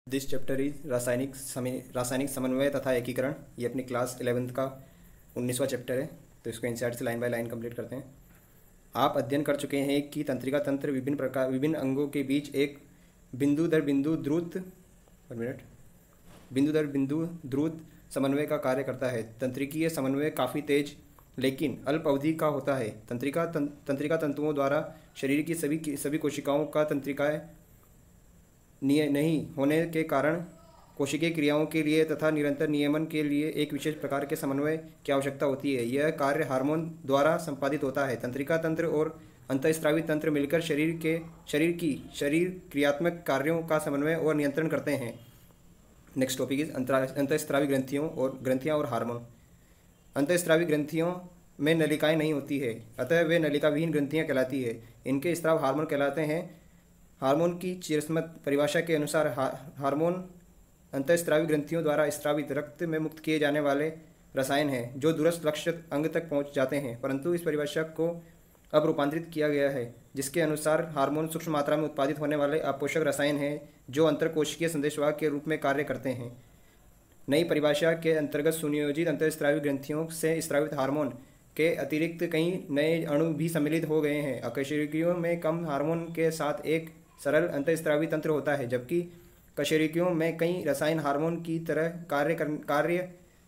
This chapter is रासायनिक समन्वय तथा एकीकरण। ये अपनी क्लास 11th का 19वां चैप्टर है। तो इसको एनसीईआरटी से लाइन बाय लाइन कंप्लीट करते हैं। आप अध्ययन कर चुके हैं कि तंत्रिका तंत्र विभिन्न अंगों के बीच एक बिंदु दर बिंदु द्रुत समन्वय का कार्य करता है। तंत्रिकीय समन्वय काफ़ी तेज लेकिन अल्प अवधि का होता है। तंत्रिका तंतुओं द्वारा शरीर की सभी कोशिकाओं का तंत्रिकाएं नहीं होने के कारण कोशिकीय क्रियाओं के लिए तथा निरंतर नियमन के लिए एक विशेष प्रकार के समन्वय की आवश्यकता होती है। यह कार्य हार्मोन द्वारा संपादित होता है। तंत्रिका तंत्र और अंतःस्रावी तंत्र मिलकर शरीर क्रियात्मक कार्यों का समन्वय और नियंत्रण करते हैं। नेक्स्ट टॉपिक इज अंतःस्रावी ग्रंथियां और हार्मोन। अंतःस्रावी ग्रंथियों में नलिकाएं नहीं होती है, अतः वे नलिका विहीन ग्रंथियां कहलाती है। इनके स्राव हार्मोन कहलाते हैं। हार्मोन की चिरस्मृत परिभाषा के अनुसार हार्मोन अंतःस्रावी ग्रंथियों द्वारा स्रावित रक्त में मुक्त किए जाने वाले रसायन हैं जो दूरस्थ लक्ष्य अंग तक पहुंच जाते हैं, परंतु इस परिभाषा को अब रूपांतरित किया गया है, जिसके अनुसार हार्मोन सूक्ष्म मात्रा में उत्पादित होने वाले अपोषक रसायन हैं जो अंतरकोशिकीय संदेशवाहक के रूप में कार्य करते हैं। नई परिभाषा के अंतर्गत सुनियोजित अंतःस्रावी ग्रंथियों से स्रावित हार्मोन के अतिरिक्त कई नए अणु भी सम्मिलित हो गए हैं। अकशेरुकियों में कम हार्मोन के साथ एक सरल अंतःस्रावी तंत्र होता है, जबकि कशेरुकियों में कई रसायन हार्मोन की तरह कार्य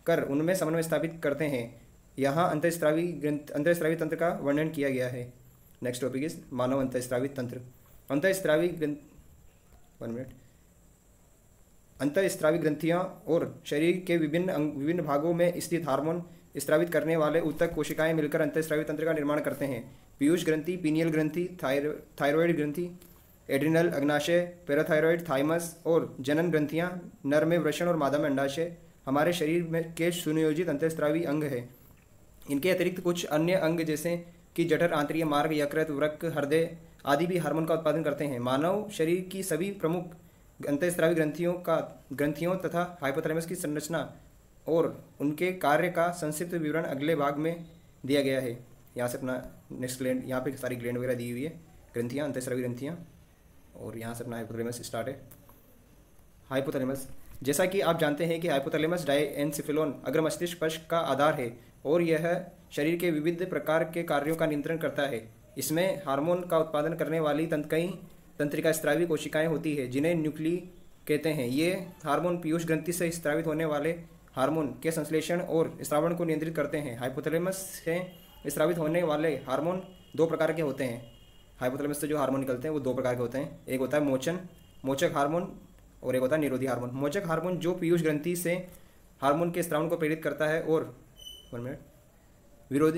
कर उनमें समन्वय स्थापित करते हैं। यहाँ अंतःस्रावी तंत्र का वर्णन किया गया है। नेक्स्ट टॉपिक इज मानव अंतःस्रावी तंत्र। अंतःस्रावी ग्रंथियां और शरीर के विभिन्न भागों में स्थित हार्मोन स्रावित करने वाले ऊतक कोशिकाएं मिलकर अंतःस्रावी तंत्र का निर्माण करते हैं। पीयूष ग्रंथि, पीनियल ग्रंथि, थायरॉयड ग्रंथि, एड्रिनल, अग्नाशय, पैराथायरॉयड, थाइमस और जनन ग्रंथियां, नर में वृषण और मादा में अंडाशय हमारे शरीर में के सुनियोजित अंतःस्रावी अंग है। इनके अतिरिक्त कुछ अन्य अंग जैसे कि जठर, आंतरिक मार्ग, यकृत, वृक्क, हृदय आदि भी हार्मोन का उत्पादन करते हैं। मानव शरीर की सभी प्रमुख अंतःस्रावी ग्रंथियों तथा हाइपोथैलेमस की संरचना और उनके कार्य का संक्षिप्त विवरण अगले भाग में दिया गया है। यहाँ से अपना नेक्स्ट ग्लैंड, यहाँ पे सारी ग्लैंड वगैरह दी हुई है, ग्रंथियाँ, अंतःस्रावी ग्रंथियाँ, और यहाँ से अपना हाइपोथैलेमस स्टार्ट है। हाइपोथैलेमस, जैसा कि आप जानते हैं कि हाइपोथैलेमस डायएन्सेफेलोन अग्र मस्तिष्क पक्ष का आधार है और यह शरीर के विविध प्रकार के कार्यों का नियंत्रण करता है। इसमें हार्मोन का उत्पादन करने वाली कई तंत्रिका स्रावी कोशिकाएं होती है जिन्हें न्यूक्ली कहते हैं। ये हार्मोन पीयूष ग्रंथि से स्रावित होने वाले हार्मोन के संश्लेषण और स्रावण को नियंत्रित करते हैं। हाइपोथैलेमस से स्रावित होने वाले हार्मोन दो प्रकार के होते हैं। हाइपोथैलेमस से जो हार्मोन निकलते हैं वो दो प्रकार के होते हैं। एक होता है मोचक हार्मोन और एक होता है निरोधी हार्मोन। मोचक हार्मोन जो पीयूष ग्रंथि से हार्मोन के स्रावण को प्रेरित करता है, और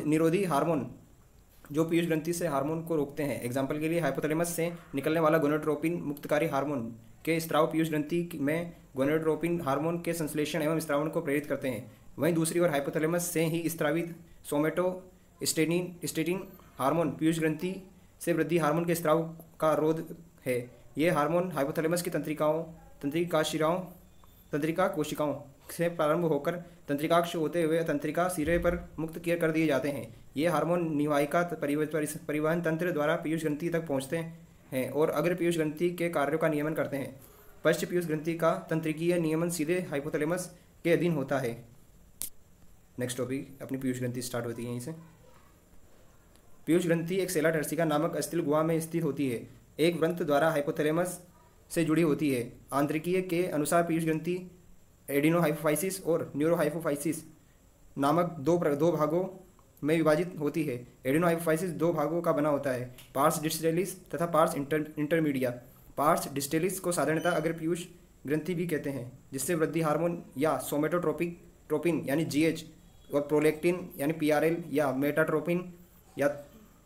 निरोधी हार्मोन जो पीयूष ग्रंथि से हार्मोन को रोकते हैं। एग्जाम्पल के लिए हाइपोथैलेमस से निकलने वाला गोनाडोट्रोपिन मुक्तकारी हार्मोन के स्राव पीयूष ग्रंथि में गोनाडोट्रोपिन हार्मोन के संश्लेषण एवं स्रावण को प्रेरित करते हैं। वहीं दूसरी ओर हाइपोथैलेमस से ही स्रावित सोमेटोस्टेटिन हार्मोन पीयूष ग्रंथि से वृद्धि हार्मोन के स्राव का रोध है। ये हार्मोन हाइपोथैलेमस की तंत्रिका कोशिकाओं से प्रारंभ होकर तंत्रिकाक्ष होते हुए तंत्रिका सिरे पर मुक्त कर दिए जाते हैं। ये हार्मोन निवाहिका परिवहन तंत्र द्वारा पीयूष ग्रंथि तक पहुंचते हैं और अग्र पीयूष ग्रंथि के कार्यों का नियमन करते हैं। पश्च पीयूष ग्रंथि का तंत्रिकीय नियमन सीधे हाइपोथैलेमस के अधीन होता है। नेक्स्ट टॉपिक, अपनी पीयूष ग्रंथि स्टार्ट होती है यहीं से। पीयूष ग्रंथि एक सेला टर्सिका नामक अस्थिल गुहा में स्थित होती है। एक वृंत द्वारा हाइपोथैलेमस से जुड़ी होती है। आंतरिकीय के अनुसार पीयूष ग्रंथि एडिनोहाइपोफाइसिस और न्यूरोहाइपोफाइसिस नामक दो भागों में विभाजित होती है। एडिनोहाइपोफाइसिस दो भागों का बना होता है, पार्स डिस्टेलिस तथा पार्स इंटरमीडिया। पार्स डिस्टेलिस को साधारणतः अग्र पीयूष ग्रंथि भी कहते हैं, जिससे वृद्धि हार्मोन या सोमेटोट्रोपिन यानी GH और प्रोलेक्टिन यानी PRL या मेटाट्रोपिन या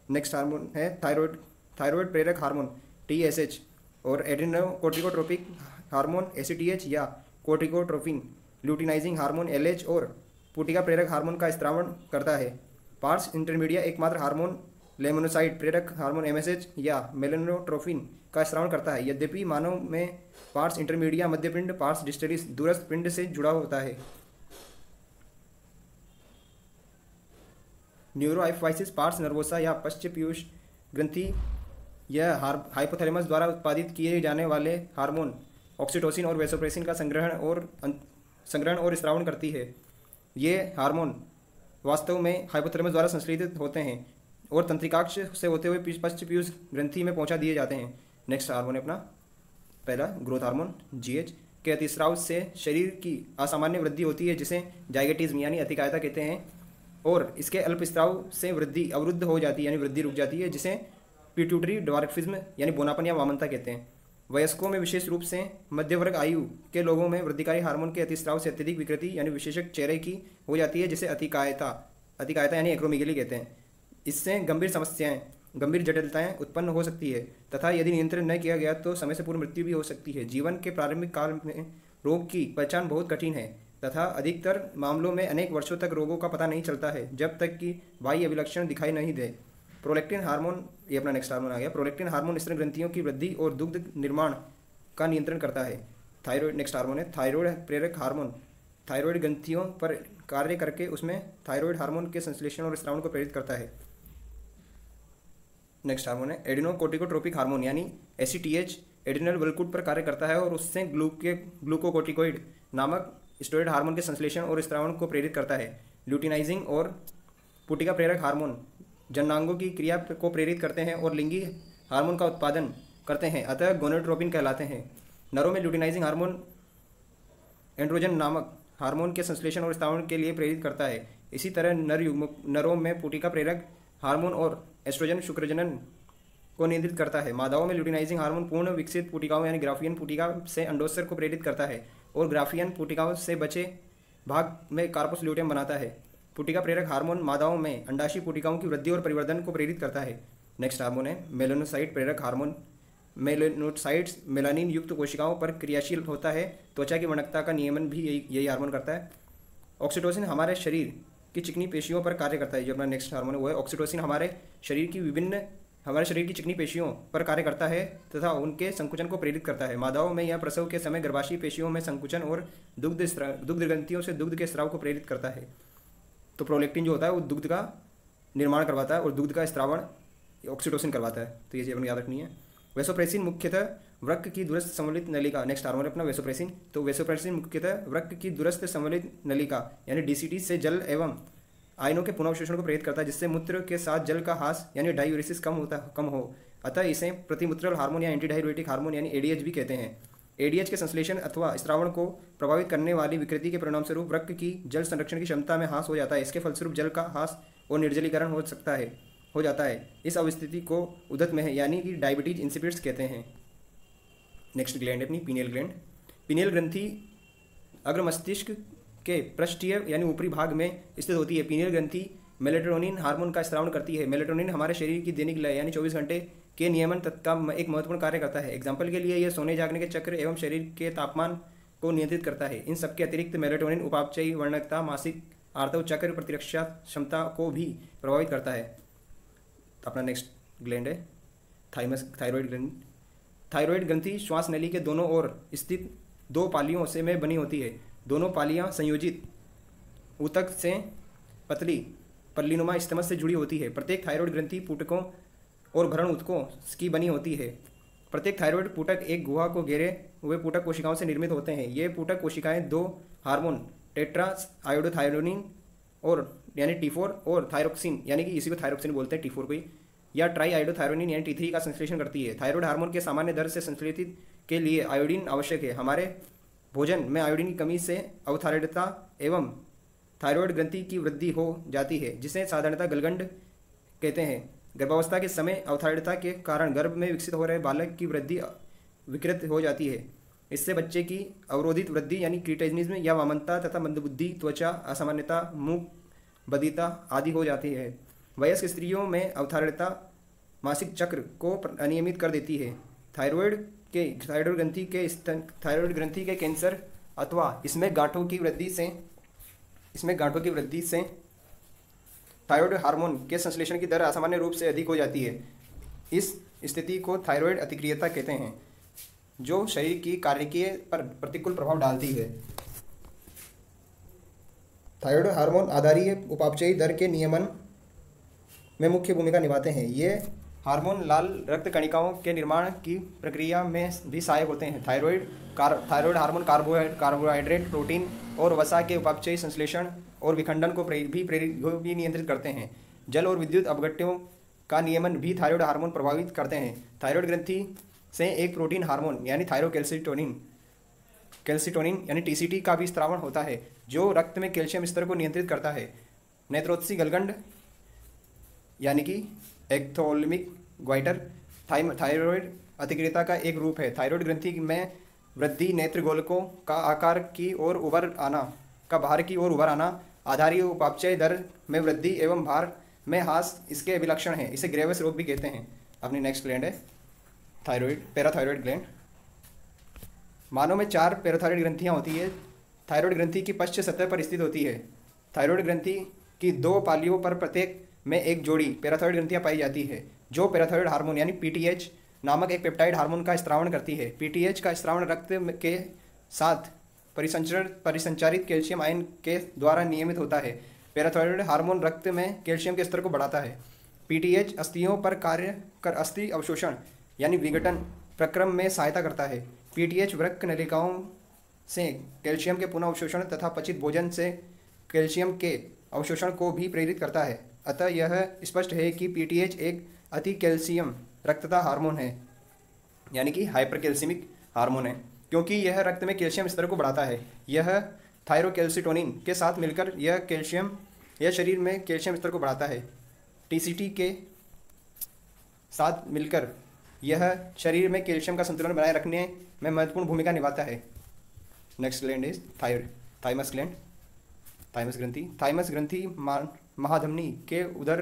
नेक्स्ट हार्मोन है थायराइड प्रेरक हार्मोन TSH और एड्रेनोकोर्टिकोट्रोपिक हार्मोन ACTH या कोर्टिकोट्रोपिन ल्यूटिनाइजिंग हार्मोन LH और पुटिका प्रेरक हार्मोन का स्रावण करता है। पार्स इंटरमीडिया एकमात्र हार्मोन लेमोनोसाइड प्रेरक हार्मोन MSH या मेलानोट्रोपिन का स्रावण करता है। यद्यपि मानव में पार्स इंटरमीडिया मध्यपिंड पार्स डिस्टेलिस दूरस्थ पिंड से जुड़ा होता है। न्यूरोहाइपोफाइसिस पार्स नर्वोसा या पश्च पीयूष ग्रंथि यह हाइपोथैलेमस द्वारा उत्पादित किए जाने वाले हार्मोन ऑक्सीटोसिन और वैसोप्रेसिन का संग्रहण और स्रावण करती है। ये हार्मोन वास्तव में हाइपोथैलेमस द्वारा संश्लेषित होते हैं और तंत्रिकाक्ष से होते हुए पश्च पीयूष ग्रंथि में पहुंचा दिए जाते हैं। नेक्स्ट हार्मोन है अपना पहला ग्रोथ हार्मोन GH के अतिस्राव से शरीर की असामान्य वृद्धि होती है, जिसे जाइगोटिज्म यानी अतिकायता कहते हैं, और इसके अल्पस्राव से वृद्धि अवरुद्ध हो जाती है यानी वृद्धि रुक जाती है, जिसे पिट्यूटरी ड्वार्फिज्म यानी बोनापन या वामनता कहते हैं। वयस्कों में विशेष रूप से मध्यवर्ग आयु के लोगों में वृद्धिकारी हार्मोन के अतिस्राव से अत्यधिक विकृति यानी विशेषक चेहरे की हो जाती है, जिसे अतिकायता यानी एक्रोमेगेली कहते हैं। इससे गंभीर जटिलताएं उत्पन्न हो सकती है तथा यदि नियंत्रण न किया गया तो समय से पूर्व मृत्यु भी हो सकती है। जीवन के प्रारंभिक काल में रोग की पहचान बहुत कठिन है तथा अधिकतर मामलों में अनेक वर्षों तक रोगों का पता नहीं चलता है जब तक कि बाह्य अभिलक्षण दिखाई नहीं दे। प्रोलैक्टिन हार्मोन, ये अपना नेक्स्ट हार्मोन आ गया। प्रोलैक्टिन हार्मोन स्तन ग्रंथियों की वृद्धि और दुग्ध निर्माण का नियंत्रण करता है। थायराइड नेक्स्ट हार्मोन है थायराइड प्रेरक हार्मोन। थायराइड ग्रंथियों पर कार्य करके उसमें थायराइड हार्मोन के संश्लेषण और स्रावण को प्रेरित करता है। नेक्स्ट हार्मोन है एडिनोकोर्टिकोट्रोपिक हार्मोन यानी ACTH एड्रिनल वल्कुट पर कार्य करता है और उससे ग्लूकोकोर्टिकोइड नामक स्टेरॉयड हार्मोन के संश्लेषण और स्रावण को प्रेरित करता है। ल्यूटिनाइजिंग और पुटिका प्रेरक हार्मोन जननांगों की क्रिया को प्रेरित करते हैं और लिंगी हार्मोन का उत्पादन करते हैं, अतः गोनेडोट्रोपिन कहलाते हैं। नरों में ल्यूटिनाइजिंग हार्मोन एंड्रोजन नामक हार्मोन के संश्लेषण और स्रावण के लिए प्रेरित करता है। इसी तरह नरों में पुटिका प्रेरक हार्मोन और एस्ट्रोजन शुक्रजनन को नियंत्रित करता है। मादाओं में ल्यूटिनाइजिंग हार्मोन पूर्ण विकसित पुटिकाओं यानी ग्राफियन पुटिका से अंडोत्सर्ग को प्रेरित करता है और ग्राफियन पुटिकाओं से बचे भाग में कार्पस ल्यूटेम बनाता है। पुटिका प्रेरक हार्मोन मादाओं में अंडाशय पुटिकाओं की वृद्धि और परिवर्धन को प्रेरित करता है। नेक्स्ट हार्मोन है मेलानोसाइट प्रेरक हार्मोन। मेलानोसाइट्स मेलानिन युक्त कोशिकाओं पर क्रियाशील होता है। त्वचा की वर्णकता का नियमन भी यही हार्मोन करता है। ऑक्सीटोसिन हमारे शरीर की चिकनी पेशियों पर कार्य करता है। जो अपना नेक्स्ट हार्मोन है वो है ऑक्सीटोसिन हमारे शरीर की चिकनी पेशियों पर कार्य करता है तथा उनके संकुचन को प्रेरित करता है। मादाओं में यह प्रसव के समय गर्भाशय पेशियों में संकुचन और दुग्ध ग्रंथियों से दुग्ध के स्राव को प्रेरित करता है। तो प्रोलैक्टिन जो होता है वो दुग्ध का निर्माण करवाता है और दुग्ध का स्रावण ऑक्सीटोसिन करवाता है। तो ये चीज़ अपने याद रखनी है। वैसोप्रेसिन मुख्यतः वृक्क की दूरस्थ संवलित नलिका नेक्स्ट हार्मोन अपना वैसोप्रेसिन। तो वैसोप्रेसिन मुख्यतः वृक्क की दूरस्थ संवलित नलिका यानी DCT से जल एवं आयनों के पुनर्वशोषण को प्रेरित करता है, जिससे मूत्र के साथ जल का ह्रास यानी डायूरेसिस कम हो। अतः इसे प्रतिमूत्रल हार्मोन या एंटीडायूरेटिक हार्मोन यानी ADH भी कहते हैं। ADH के संश्लेषण अथवा स्रावण को प्रभावित करने वाली विकृति के परिणामस्वरूप वृक्क की जल संरक्षण की क्षमता में ह्रास हो जाता है। इसके फलस्वरूप जल का ह्रास और निर्जलीकरण हो जाता है। इस अवस्थिति को उदत में है यानी कि डायबिटीज इंसिपिड्स कहते हैं। नेक्स्ट ग्लैंड है अपनी पीनियल ग्लैंड। पीनियल ग्रंथि अग्र मस्तिष्क के पृष्ठीय यानी ऊपरी भाग में स्थित होती है। पीनियल ग्रंथि मेलेटोनिन हार्मोन का स्रावण करती है। मेलेटोनिन हमारे शरीर की दैनिक लय यानी 24 घंटे के नियमन का एक महत्वपूर्ण कार्य करता है। एग्जाम्पल के लिए यह सोने जागने के चक्र एवं शरीर के तापमान को नियंत्रित करता है। इन सबके अतिरिक्त मेलेटोनिन उपापचयी वर्णकता, मासिक आर्तव चक्र, प्रतिरक्षा क्षमता को भी प्रभावित करता है। अपना नेक्स्ट ग्लैंड है थायराइड ग्लैंड। थायराइड ग्रंथि श्वास नली के दोनों ओर स्थित 2 पालियों से में बनी होती है। दोनों पालियां संयोजित ऊतक से पतली पल्लीनुमा स्टमस से जुड़ी होती है। प्रत्येक थायराइड ग्रंथि पुटकों और भरण ऊतकों की बनी होती है। प्रत्येक थायराइड पुटक एक गुहा को घेरे हुए पुटक कोशिकाओं से निर्मित होते हैं। ये पुटक कोशिकाएं 2 हार्मोन टेट्रा आयोडोथायरोनिन और यानी T4 और थायरोक्सिन यानी कि इसी को थायरोक्सिन बोलते हैं T4 को ही, या ट्राई आयोडोथायरोनिन यानी T3 का संश्लेषण करती है। थायराइड हार्मोन के सामान्य दर से संश्लेषित के लिए आयोडीन आवश्यक है। हमारे भोजन में आयोडीन की कमी से अवथायरता एवं थायराइड ग्रंथि की वृद्धि हो जाती है, जिसे साधारणतः गलगंड कहते हैं। गर्भावस्था के समय अवथायरता के कारण गर्भ में विकसित हो रहे बालक की वृद्धि विकृत हो जाती है। इससे बच्चे की अवरोधित वृद्धि यानी क्रीटेनिज्म या वामनता तथा मंदबुद्धि, त्वचा असामान्यता, मुख बधिरता आदि हो जाती है। वयस्क स्त्रियों में अवथायरता मासिक चक्र को अनियमित कर देती है। थायराइड ग्रंथि के कैंसर अथवा इसमें गांठों की वृद्धि से थायराइड हार्मोन के संश्लेषण की दर असामान्य रूप से अधिक हो जाती है। इस स्थिति को थायराइड अतिक्रियता कहते हैं, जो शरीर की कार्यकीय पर प्रतिकूल प्रभाव डालती है। थायराइड हार्मोन आधारीय उपापचयी दर के नियमन में मुख्य भूमिका निभाते हैं। ये हार्मोन लाल रक्त कणिकाओं के निर्माण की प्रक्रिया में भी सहायक होते हैं। थायराइड हार्मोन कार्बोहाइड्रेट, प्रोटीन और वसा के उपापचयी संश्लेषण और विखंडन को भी नियंत्रित करते हैं। जल और विद्युत अपघट्यों का नियमन भी थायराइड हार्मोन प्रभावित करते हैं। थायराइड ग्रंथि से एक प्रोटीन हार्मोन यानी कैल्सिटोनिन यानी टीसीटी का भी स्रावण होता है, जो रक्त में कैल्शियम स्तर को नियंत्रित करता है। नेत्रोत्सी गलगंड यानी कि एक्थोलिमिक ग्वाइटर थायराइड अतिक्रियता का एक रूप है। थायराइड ग्रंथि में वृद्धि, नेत्र गोलकों का आकार की ओर उभर आना, बाहर की ओर उभर आना, आधारीय उपापचय दर में वृद्धि एवं भार में ह्रास इसके अभिलक्षण है। इसे ग्रेवस रोग भी कहते हैं। अपनी नेक्स्ट ग्लैंड है पैराथायरॉयड ग्लैंड। मानव में 4 पैराथायरॉयड ग्रंथियां होती है। थायराइड ग्रंथि की पश्च सतह पर स्थित होती है। थायराइड ग्रंथि की 2 पालियों पर प्रत्येक में एक जोड़ी पैराथायरॉयड ग्रंथियां पाई जाती है, जो पैराथायरॉयड हार्मोन यानी पीटीएच नामक एक पेप्टाइड हार्मोन का स्रावण करती है। पीटीएच का स्रावण रक्त के साथ परिसंचारित कैल्शियम आयन के द्वारा नियमित होता है। पैराथायरॉयड हार्मोन रक्त में कैल्शियम के स्तर को बढ़ाता है। पीटीएच अस्थियों पर कार्य कर अस्थि अवशोषण यानी विघटन प्रक्रम में सहायता करता है। पीटीएच वृक्क नलिकाओं से कैल्शियम के पुनः अवशोषण तथा पचित भोजन से कैल्शियम के अवशोषण को भी प्रेरित करता है। अतः यह स्पष्ट है कि पीटीएच एक अति कैल्शियम रक्तता हार्मोन है, यानी कि हाइपरकैल्सिमिक हार्मोन है, क्योंकि यह रक्त में कैल्शियम स्तर को बढ़ाता है। यह थायरोकैल्सिटोनिन के साथ मिलकर यह शरीर में कैल्शियम स्तर को बढ़ाता है। टीसीटी के साथ मिलकर यह शरीर में कैल्शियम का संतुलन बनाए रखने में महत्वपूर्ण भूमिका निभाता है। Next gland is thymus gland, thymus ग्रंथि। थाइमस ग्रंथि महाधमनी के उदर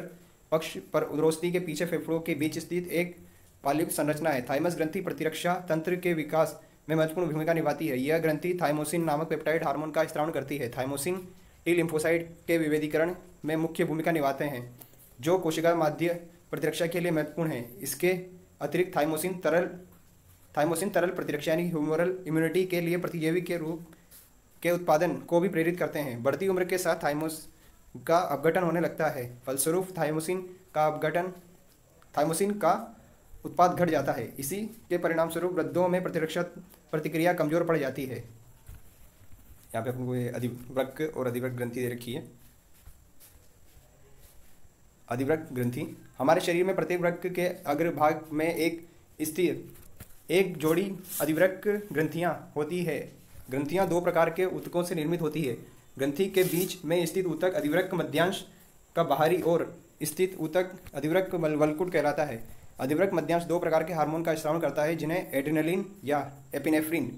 पक्ष पर उदरोस्ती के पीछे फेफड़ों के बीच स्थित एक पालिक संरचना है। थाइमस ग्रंथि प्रतिरक्षा तंत्र के विकास में महत्वपूर्ण भूमिका निभाती है। यह ग्रंथि थाइमोसिन नामक पेप्टाइड हार्मोन का स्रावण करती है। थाइमोसिन टी लिम्फोसाइट के विभेदीकरण में मुख्य भूमिका निभाते हैं, जो कोशिका माध्य प्रतिरक्षा के लिए महत्वपूर्ण है। इसके अतिरिक्त थाइमोसिन तरल प्रतिरक्षा यानी ह्यूमरल इम्यूनिटी के लिए प्रतिजीवी के रूप के उत्पादन को भी प्रेरित करते हैं। बढ़ती उम्र के साथ थाइमोस का अपघटन होने लगता है। फलस्वरूप थाइमोसिन का उत्पाद घट जाता है। इसी के परिणाम स्वरूप वृद्धों में प्रतिरक्षा प्रतिक्रिया कमजोर पड़ जाती है। यहाँ पे आपको अधिवृक्क और अधिवृक्क ग्रंथि दे रखी है। अधिवृक्क ग्रंथि हमारे शरीर में प्रत्येक वृक्क के अग्रभाग में एक जोड़ी अधिवृक्क ग्रंथियाँ होती है। ग्रंथियाँ 2 प्रकार के ऊतकों से निर्मित होती है। ग्रंथि के बीच में स्थित ऊतक अधिवृक्क मध्यांश का बाहरी ओर स्थित ऊतक अधिवृक्क वलकुट कहलाता है। अधिवृक्क मध्यांश 2 प्रकार के हार्मोन का स्रावण करता है, जिन्हें एड्रेनलिन या एपिनेफ्रिन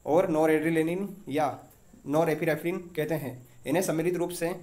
और नॉरएड्रेनालिन या नॉरएपिनेफ्रिन कहते हैं। इन्हें सम्मिलित रूप से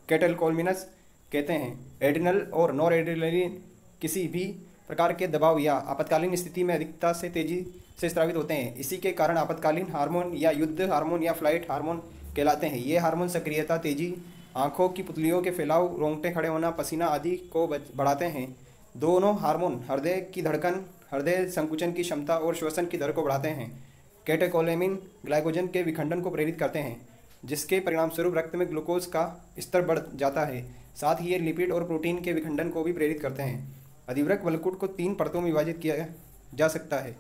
कैटेलकोलिनस कहते हैं। एड्रिनल और नॉरएड्रेनालिन किसी भी प्रकार के दबाव या आपातकालीन स्थिति में अधिकता से तेजी से स्रावित होते हैं। इसी के कारण आपातकालीन हार्मोन या युद्ध हार्मोन या फ्लाइट हार्मोन कहलाते हैं। ये हार्मोन सक्रियता, तेजी, आंखों की पुतलियों के फैलाव, रोंगटे खड़े होना, पसीना आदि को बढ़ाते हैं। दोनों हार्मोन हृदय की धड़कन, हृदय संकुचन की क्षमता और श्वसन की दर को बढ़ाते हैं। कैटेकोलेमिन ग्लाइकोजन के विखंडन को प्रेरित करते हैं, जिसके परिणाम स्वरूप रक्त में ग्लूकोज का स्तर बढ़ जाता है। साथ ही ये लिपिड और प्रोटीन के विखंडन को भी प्रेरित करते हैं। अधिवृक्क वलकुट को 3 परतों में विभाजित किया जा सकता है।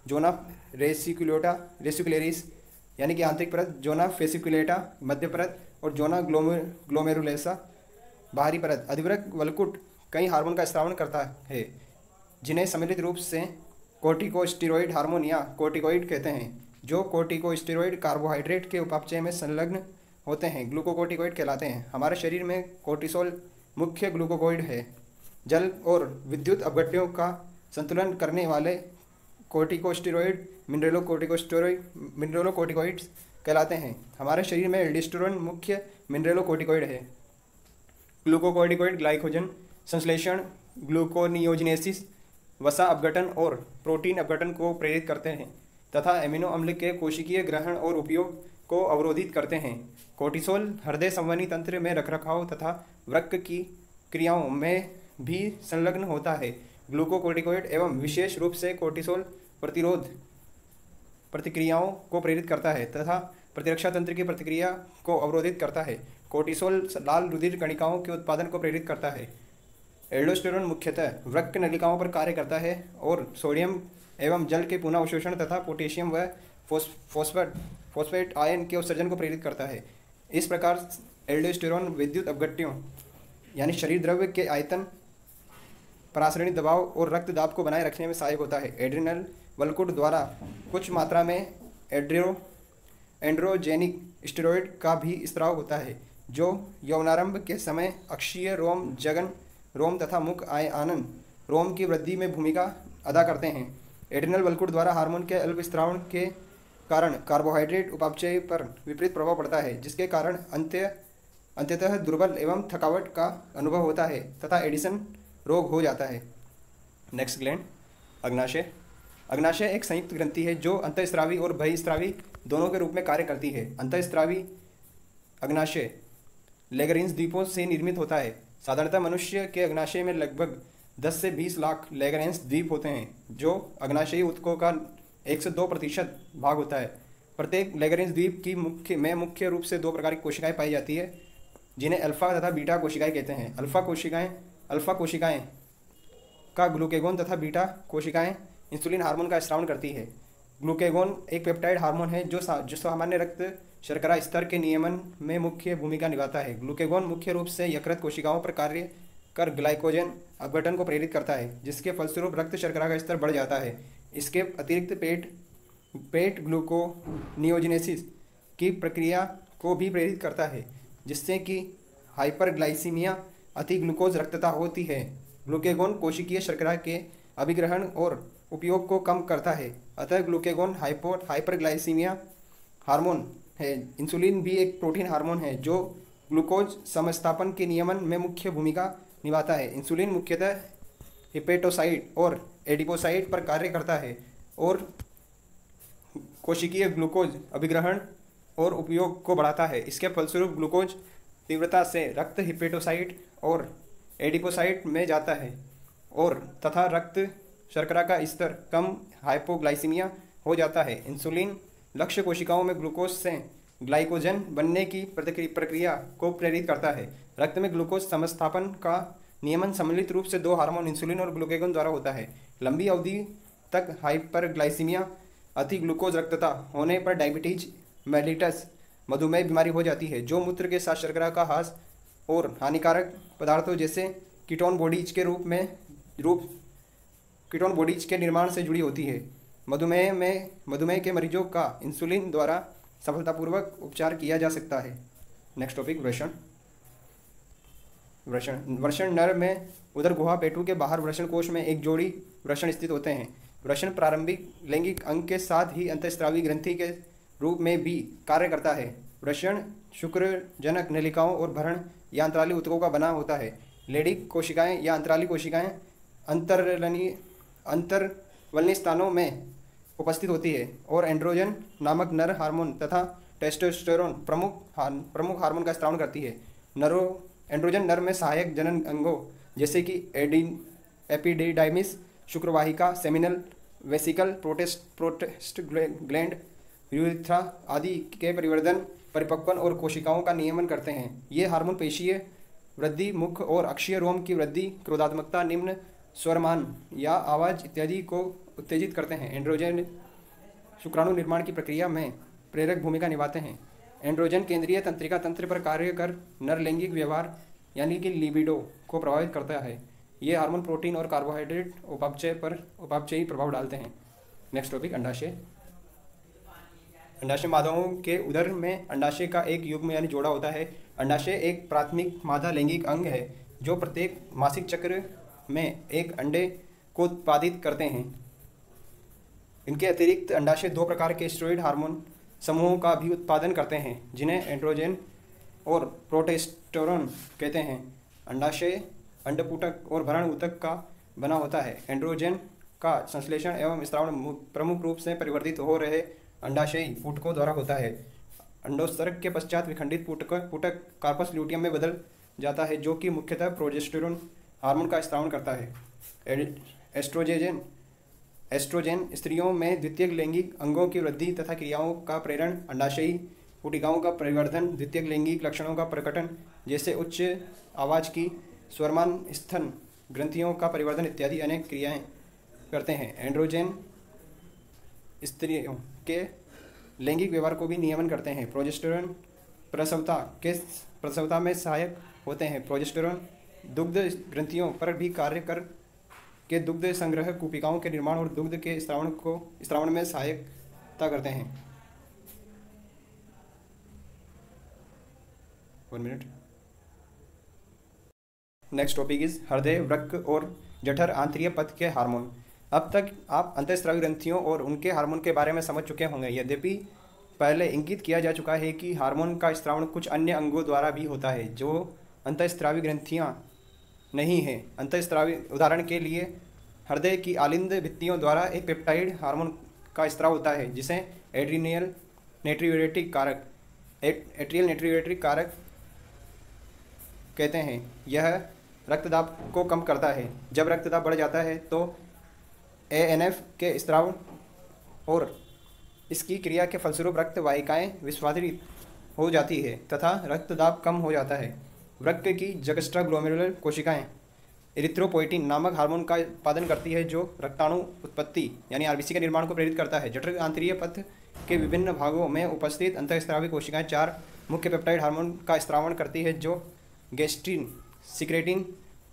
जोना रेसिकुलेरिस यानी कि आंतरिक परत, जोना फेसिकुलेटा मध्य परत और जोना ग्लोमेरुलेसा बाहरी परत। अधिवृक्क वलकुट कई हार्मोन का स्रावण करता है, जिन्हें सम्मिलित रूप से कोर्टिकोस्टेरॉइड हार्मोन या कोर्टिकोइड कहते हैं। जो कोर्टिकोस्टेरॉइड कार्बोहाइड्रेट के उपापचय में संलग्न होते हैं, ग्लूकोकोर्टिकोइड कहलाते हैं। हमारे शरीर में कोर्टिसोल मुख्य ग्लूकोकोइड है। जल और विद्युत अपघट्यों का संतुलन करने वाले कोर्टिकोस्टेरॉइड मिनरलोकोर्टिकोइड्स कहलाते हैं। हमारे शरीर में एल्डोस्टेरोन मुख्य मिनरलोकोर्टिकोइड है। ग्लूकोकोर्टिकोइड ग्लाइकोजन संश्लेषण, ग्लूकोनियोजिनेसिस, वसा अपघटन और प्रोटीन अपघटन को प्रेरित करते हैं तथा एमिनो अम्ल के कोशिकीय ग्रहण और उपयोग को अवरोधित करते हैं। कोर्टिसोल हृदय संवहनी तंत्र में रखरखाव तथा वृक्क की क्रियाओं में भी संलग्न होता है। ग्लूकोकोर्टिकोइड एवं विशेष रूप से कोर्टिसोल प्रतिरोध प्रतिक्रियाओं को प्रेरित करता है तथा प्रतिरक्षा तंत्र की प्रतिक्रिया को अवरोधित करता है। कोर्टिसोल लाल रुधिर कणिकाओं के उत्पादन को प्रेरित करता है। एल्डोस्टेरोन मुख्यतः वृक्क नलिकाओं पर कार्य करता है और सोडियम एवं जल के पुनः अवशोषण तथा पोटेशियम व फॉस्फेट आयन के उत्सर्जन को प्रेरित करता है। इस प्रकार एल्डोस्टेरोन विद्युत अपघट्यों यानी शरीर द्रव्य के आयतन, परासरणी दबाव और रक्त दाब को बनाए रखने में सहायक होता है। एड्रिनल वल्कुट द्वारा कुछ मात्रा में एंड्रोजेनिक स्टेरॉयड का भी स्त्राव होता है, जो यौनारंभ के समय अक्षीय रोम, जगन रोम तथा मुख आनन रोम की वृद्धि में भूमिका अदा करते हैं। एड्रिनल वल्कुट द्वारा हार्मोन के अल्प स्त्रावण के कारण कार्बोहाइड्रेट उपापचय पर विपरीत प्रभाव पड़ता है, जिसके कारण अंततः दुर्बल एवं थकावट का अनुभव होता है तथा एडिसन रोग हो जाता है। Next gland अग्नाशय। अग्नाशय एक संयुक्त ग्रंथि है जो अंतःस्रावी और बहिःस्रावी दोनों के रूप में कार्य करती है। अंतःस्रावी अग्नाशय लैग्रेंज द्वीपों से निर्मित होता है। साधारणतः मनुष्य के अग्नाशय में लगभग 10 से 20 लाख लैग्रेंज द्वीप होते हैं, जो अग्नाशयी ऊतकों का 1 से 2% भाग होता है। प्रत्येक लैग्रेंज द्वीप की मुख्य रूप से 2 प्रकार की कोशिकाएं पाई जाती है, जिन्हें अल्फा तथा बीटा कोशिकाएं कहते हैं। अल्फा कोशिकाएं का ग्लूकेगोन तथा बीटा कोशिकाएं इंसुलिन हार्मोन का स्रावन करती है। ग्लूकेगोन एक पेप्टाइड हार्मोन है जो सामान्य रक्त शर्करा स्तर के नियमन में मुख्य भूमिका निभाता है। ग्लूकेगोन मुख्य रूप से यकृत कोशिकाओं पर कार्य कर ग्लाइकोजन अपघटन को प्रेरित करता है, जिसके फलस्वरूप रक्त शर्करा का स्तर बढ़ जाता है। इसके अतिरिक्त पेट ग्लूकोनियोजिनेसिस की प्रक्रिया को भी प्रेरित करता है, जिससे कि हाइपरग्लाइसीमिया अति ग्लूकोज रक्तता होती है। ग्लूकेगोन कोशिकीय शर्करा के अभिग्रहण और उपयोग को कम करता है, अतः ग्लूकेगोन हाइपरग्लाइसीमिया हार्मोन है। इंसुलिन भी एक प्रोटीन हार्मोन है जो ग्लूकोज समस्थापन के नियमन में मुख्य भूमिका निभाता है। इंसुलिन मुख्यतः हिपेटोसाइट और एडिपोसाइट पर कार्य करता है और कोशिकीय ग्लूकोज अभिग्रहण और उपयोग को बढ़ाता है। इसके फलस्वरूप ग्लूकोज तीव्रता से रक्त हिपेटोसाइट और एडिपोसाइट में जाता है और तथा रक्त शर्करा का स्तर कम हाइपोग्लाइसीमिया हो जाता है। इंसुलिन लक्ष्य कोशिकाओं में ग्लूकोज से ग्लाइकोजन बनने की प्रक्रिया को प्रेरित करता है। रक्त में ग्लूकोज समस्थापन का नियमन सम्मिलित रूप से 2 हार्मोन इंसुलिन और ग्लूकेगोन द्वारा होता है। लंबी अवधि तक हाइपरग्लाइसीमिया अति ग्लूकोज रक्तता होने पर डायबिटीज मेलिटस मधुमेह बीमारी हो जाती है, जो मूत्र के साथ शर्करा का ह्रास और हानिकारक पदार्थों जैसे कीटोन बॉडीज के निर्माण से जुड़ी होती है। मधुमेह के मरीजों का इंसुलिन द्वारा सफलतापूर्वक उपचार किया जा सकता है। नेक्स्ट टॉपिक वृषण नर में उदर गुहा पेटू के बाहर वृषण कोश में एक जोड़ी वृषण स्थित होते हैं। वृषण प्रारंभिक लैंगिक अंग के साथ ही अंतःस्रावी ग्रंथि के रूप में भी कार्य करता है। वृषण शुक्रजनक नलिकाओं और भरण या अंतराली ऊतकों का बना होता है। लेडिक कोशिकाएं या अंतराली कोशिकाएं अंतर्वलनी स्थानों में उपस्थित होती है और एंड्रोजन नामक नर हार्मोन तथा टेस्टोस्टेरोन प्रमुख हार्मोन का स्रावन करती है। एंड्रोजन नर में सहायक जनन अंगों जैसे कि एपिडिडाइमिस, शुक्रवाहिका, seminal vesicle, prostate gland, urethra आदि के परिवर्धन, परिपक्वन और कोशिकाओं का नियमन करते हैं। ये हार्मोन पेशीय वृद्धि, मुख और अक्षीय रोम की वृद्धि, क्रोधात्मकता, निम्न स्वरमान या आवाज़ इत्यादि को उत्तेजित करते हैं। एंड्रोजन शुक्राणु निर्माण की प्रक्रिया में प्रेरक भूमिका निभाते हैं। एंड्रोजन केंद्रीय तंत्रिका तंत्र पर कार्य कर नर लैंगिक व्यवहार यानी कि लिबिडो को प्रभावित करता है। ये हार्मोन प्रोटीन और कार्बोहाइड्रेट उपापचयी प्रभाव डालते हैं। नेक्स्ट टॉपिक अंडाशय। अंडाशय मादाओं के उदर में अंडाशय का एक युग्म यानी जोड़ा होता है। अंडाशय एक प्राथमिक मादा लैंगिक अंग है जो प्रत्येक मासिक चक्र में एक अंडे को उत्पादित करते हैं। इनके अतिरिक्त अंडाशय 2 प्रकार के स्टेरॉयड हार्मोन समूहों का भी उत्पादन करते हैं, जिन्हें एंड्रोजन और प्रोटेस्टेरोन कहते हैं। अंडाशय अंडपुटक और भरण ऊतक का बना होता है। एंड्रोजन का संश्लेषण एवं स्रावण प्रमुख रूप से परिवर्तित हो रहे अंडाशयी पुटकों द्वारा होता है। अंडोत्सर्ग के पश्चात विखंडित पुटक कार्पस ल्यूटियम में बदल जाता है, जो कि मुख्यतः प्रोजेस्टेरोन हार्मोन का स्रावन करता है। एस्ट्रोजेन स्त्रियों में द्वितीयक लैंगिक अंगों की वृद्धि तथा क्रियाओं का प्रेरण, अंडाशयी पुटिकाओं का परिवर्धन, द्वितीयक लैंगिक लक्षणों का प्रकटन जैसे उच्च आवाज़ की, स्वरमान, स्तन ग्रंथियों का परिवर्धन इत्यादि अनेक क्रियाएं करते हैं। एंड्रोजन स्त्रियों के लैंगिक व्यवहार को भी नियमन करते हैं। प्रोजेस्टेरोन प्रसवता में सहायक होते हैं। प्रोजेस्टेरोन दुग्ध ग्रंथियों पर भी कार्य कर के दुग्ध संग्रह कूपिकाओं के निर्माण और दुग्ध के स्त्रावण में सहायता करते हैं। 1 मिनट। नेक्स्ट टॉपिक इज हृदय, वृक्क और जठर आंतरिक पथ के हार्मोन। अब तक आप अंतःस्रावी ग्रंथियों और उनके हार्मोन के बारे में समझ चुके होंगे। यद्यपि पहले इंगित किया जा चुका है कि हार्मोन का स्त्रावण कुछ अन्य अंगों द्वारा भी होता है जो अंतःस्रावी ग्रंथियां नहीं हैं। अंतःस्रावी उदाहरण के लिए हृदय की आलिंद भित्तियों द्वारा एक पेप्टाइड हार्मोन का स्त्राव होता है जिसे एट्रियल नेट्रियूरेटिक कारक कहते हैं। यह रक्तदाब को कम करता है। जब रक्तदाब बढ़ जाता है तो ANF के स्त्राव और इसकी क्रिया के फलस्वरूप रक्त वाहिकाएं विस्फारित हो जाती है तथा रक्तदाब कम हो जाता है। वृक्क की जगस्ट्राग्लोमेरुलर कोशिकाएं इरिथ्रोपोइटिन नामक हार्मोन का उत्पादन करती है जो रक्ताणु उत्पत्ति यानी RBC के निर्माण को प्रेरित करता है। जठर आंतरिक पथ के विभिन्न भागों में उपस्थित अंतःस्रावी कोशिकाएं 4 मुख्य पेप्टाइड हार्मोन का स्त्रावण करती है जो गैस्ट्रिन, सिक्रेटिन,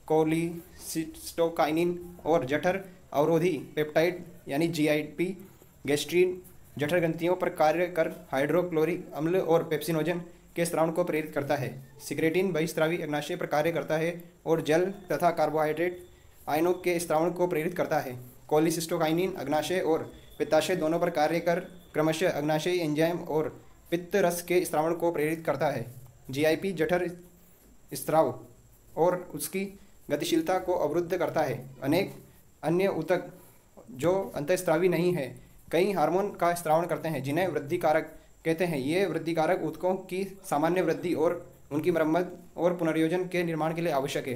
कोलिसिस्टोकाइनिन और जठर अवरोधी पेप्टाइड यानी GIP गैस्ट्रिन जठर ग्रंथियों पर कार्य कर हाइड्रोक्लोरिक अम्ल और पेप्सिनोजन के स्त्रावण को प्रेरित करता है। सिक्रेटिन बहिस्रावी अग्नाशय पर कार्य करता है और जल तथा कार्बोहाइड्रेट आयनों के स्त्रावण को प्रेरित करता है। कोलिसिस्टोकाइनिन अग्नाशय और पित्ताशय दोनों पर कार्य कर क्रमशः अग्नाशयी एंजाइम और पित्त रस के स्त्रावण को प्रेरित करता है। GIP जठर स्त्राव और उसकी गतिशीलता को अवरुद्ध करता है। अनेक अन्य ऊतक जो अंतःस्रावी नहीं है कई हार्मोन का स्त्रावण करते हैं जिन्हें वृद्धि कारक कहते हैं। ये वृद्धि कारक ऊतकों की सामान्य वृद्धि और उनकी मरम्मत और पुनर्योजन के निर्माण के लिए आवश्यक है।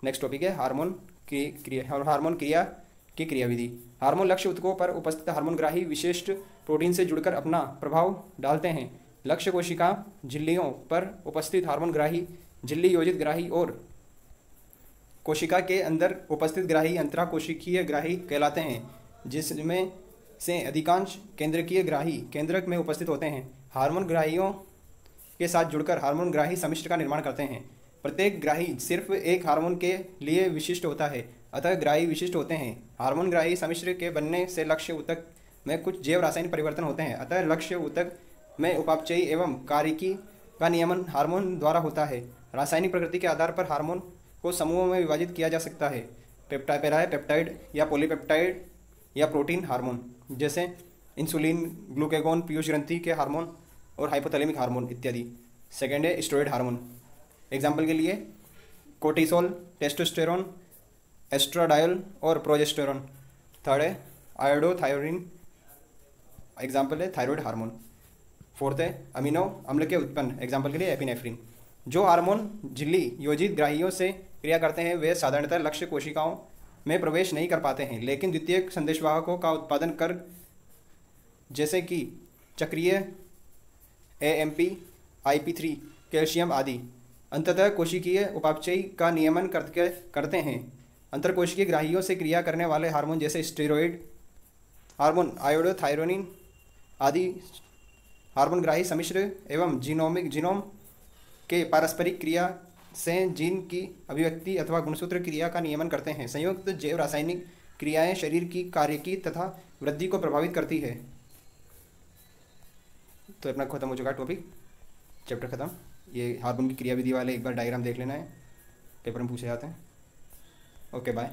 नेक्स्ट टॉपिक है हार्मोन क्रिया की क्रियाविधि। हार्मोन लक्ष्य ऊतकों पर उपस्थित हार्मोनग्राही विशिष्ट प्रोटीन से जुड़कर अपना प्रभाव डालते हैं। लक्ष्य कोशिका झिल्लियों पर उपस्थित हार्मोनग्राही झिल्ली योजित ग्राही और कोशिका के अंदर उपस्थित ग्राही अंतराकोशिकीय ग्राही कहलाते हैं जिसमें से अधिकांश केंद्रकीय ग्राही केंद्रक में उपस्थित होते हैं। हार्मोन ग्राहियों के साथ जुड़कर हार्मोन ग्राही सम्मिश्र का निर्माण करते हैं। प्रत्येक ग्राही सिर्फ एक हार्मोन के लिए विशिष्ट होता है अतः ग्राही विशिष्ट होते हैं। हार्मोन ग्राही सम्मिश्र के बनने से लक्ष्य ऊतक में कुछ जैव रासायनिक परिवर्तन होते हैं अतः लक्ष्य ऊतक में उपापचयी एवं कार्यकी का नियमन हार्मोन द्वारा होता है। रासायनिक प्रकृति के आधार पर हार्मोन को समूहों में विभाजित किया जा सकता है। पेप्टाइड या पॉलीपेप्टाइड या प्रोटीन हार्मोन जैसे इंसुलिन, ग्लूकेगॉन, पीयूष ग्रंथि के हार्मोन और हाइपोथैलेमिक हार्मोन इत्यादि। सेकेंड है स्टेरॉयड हार्मोन। एग्जाम्पल के लिए कोर्टिसोल, टेस्टोस्टेरोन, एस्ट्राडायल और प्रोजेस्टेरोन। थर्ड है आयोडोथायरोन। एग्जाम्पल है थायराइड हार्मोन। फोर्थ है अमीनो अम्ल के उत्पन्न। एग्जाम्पल के लिए एपिनेफ्रिन। जो हार्मोन झिल्ली योजित ग्राहियों से क्रिया करते हैं वे साधारणतः लक्ष्य कोशिकाओं में प्रवेश नहीं कर पाते हैं लेकिन द्वितीयक संदेशवाहकों का उत्पादन कर जैसे कि चक्रीय AMP, IP3, कैल्शियम आदि अंततः कोशिकीय उपापचयी का नियमन करते हैं। अंतरकोशिकीय ग्राहियों से क्रिया करने वाले हार्मोन जैसे स्टेरॉयड हार्मोन, आयोडोथायरोनिन आदि हार्मोन ग्राही सम्मिश्र एवं जीनोम के पारस्परिक क्रिया से जीन की अभिव्यक्ति अथवा गुणसूत्र क्रिया का नियमन करते हैं। संयुक्त जैव रासायनिक क्रियाएं शरीर की कार्यकी तथा वृद्धि को प्रभावित करती है। तो अपना खत्म हो चुका टॉपिक, चैप्टर खत्म। ये हार्मोन की क्रियाविधि वाले एक बार डायग्राम देख लेना है, पेपर में पूछे जाते हैं। Okay bye.